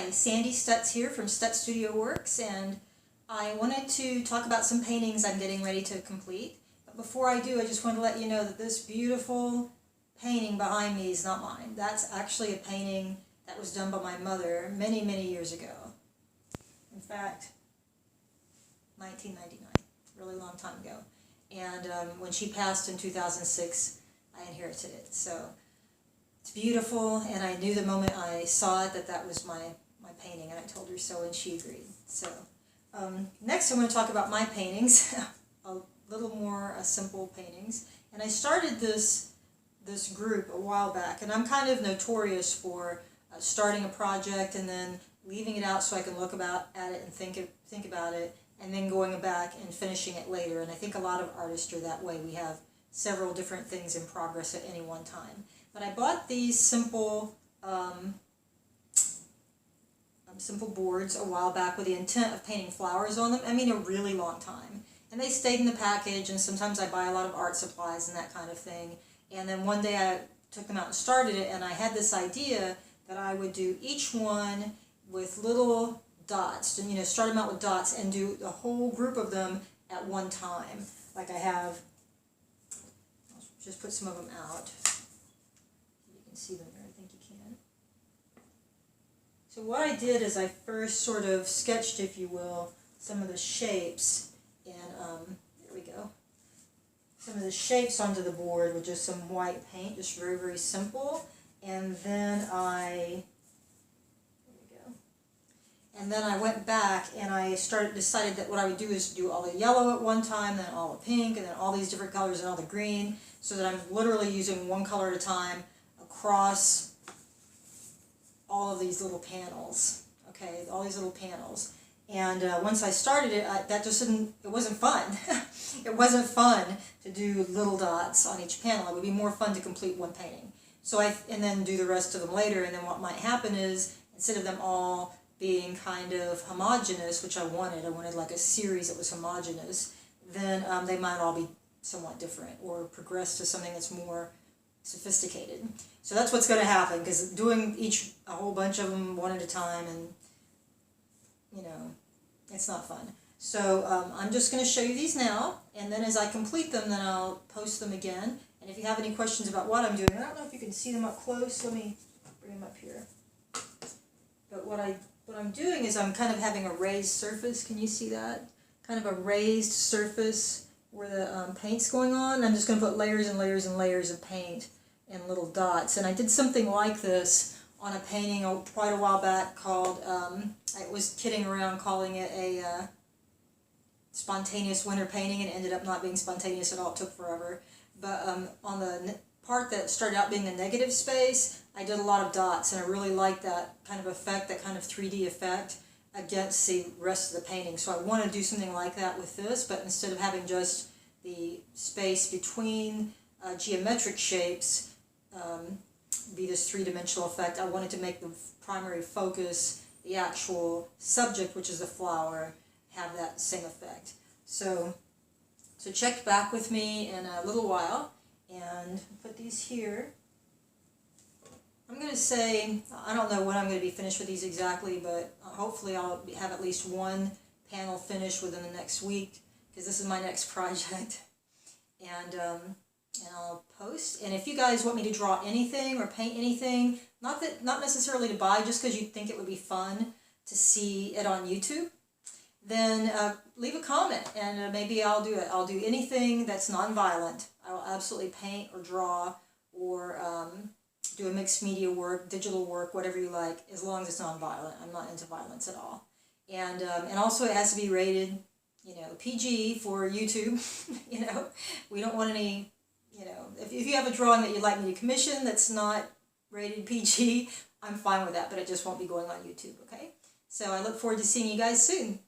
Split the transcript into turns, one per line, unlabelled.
Hi, Sandy Stutz here from STUTZ Studiowerks, and I wanted to talk about some paintings I'm getting ready to complete. But before I do, I just want to let you know that this beautiful painting behind me is not mine. That's actually a painting that was done by my mother many, many years ago. In fact, 1999, really long time ago. And when she passed in 2006, I inherited it. So it's beautiful, and I knew the moment I saw it that that was my painting, and I told her so, and she agreed. So next I'm going to talk about my paintings, a little more simple paintings. And I started this group a while back, and I'm kind of notorious for starting a project and then leaving it out so I can look at it and think about it, and then going back and finishing it later. And I think a lot of artists are that way. We have several different things in progress at any one time. But I bought these simple boards a while back with the intent of painting flowers on them. I mean, a really long time. And they stayed in the package, and sometimes I buy a lot of art supplies and that kind of thing. And then one day I took them out and started it, and I had this idea that I would do each one with little dots, and start them out with dots and do the whole group of them at one time. Like I have, I'll just put some of them out. See them there, I think you can. So what I did is I first sort of sketched, if you will, some of the shapes, and there we go. Some of the shapes onto the board with just some white paint, just very, very simple. And then there we go. And then I went back and I decided that what I would do is do all the yellow at one time, then all the pink, and then all these different colors and all the green, so that I'm literally using one color at a time across all of these little panels, okay, all these little panels. And once I started it, it wasn't fun. It wasn't fun to do little dots on each panel. It would be more fun to complete one painting. And then do the rest of them later, and then what might happen is, instead of them all being kind of homogeneous, which I wanted like a series that was homogeneous, then they might all be somewhat different, or progress to something that's more sophisticated. So that's what's going to happen, because doing a whole bunch of them one at a time, and it's not fun. So I'm just going to show you these now, and then as I complete them, then I'll post them again. And if you have any questions about what I'm doing, I don't know if you can see them up close. Let me bring them up here. But what I'm doing is I'm kind of having a raised surface. Can you see that? Kind of a raised surface where the paint's going on. I'm just going to put layers and layers and layers of paint and little dots. And I did something like this on a painting quite a while back called, I was kidding around calling it a spontaneous winter painting, and it ended up not being spontaneous at all. It took forever. But on the part that started out being the negative space, I did a lot of dots, and I really liked that kind of effect, that kind of 3D effect against the rest of the painting. So I want to do something like that with this, but instead of having just the space between geometric shapes be this three-dimensional effect, I wanted to make the primary focus, the actual subject, which is the flower, have that same effect. So check back with me in a little while, and put these here. I'm going to say, I don't know when I'm going to be finished with these exactly, but hopefully I'll have at least one panel finished within the next week, because this is my next project. And I'll post. And if you guys want me to draw anything or paint anything, not necessarily to buy, just because you think it would be fun to see it on YouTube, then leave a comment, and maybe I'll do it. I'll do anything that's non-violent. I will absolutely paint or draw or do a mixed media work, digital work, whatever you like, as long as it's non-violent. I'm not into violence at all. And also it has to be rated, PG for YouTube. We don't want any, if you have a drawing that you'd like me to commission that's not rated PG, I'm fine with that, but it just won't be going on YouTube, okay? So I look forward to seeing you guys soon.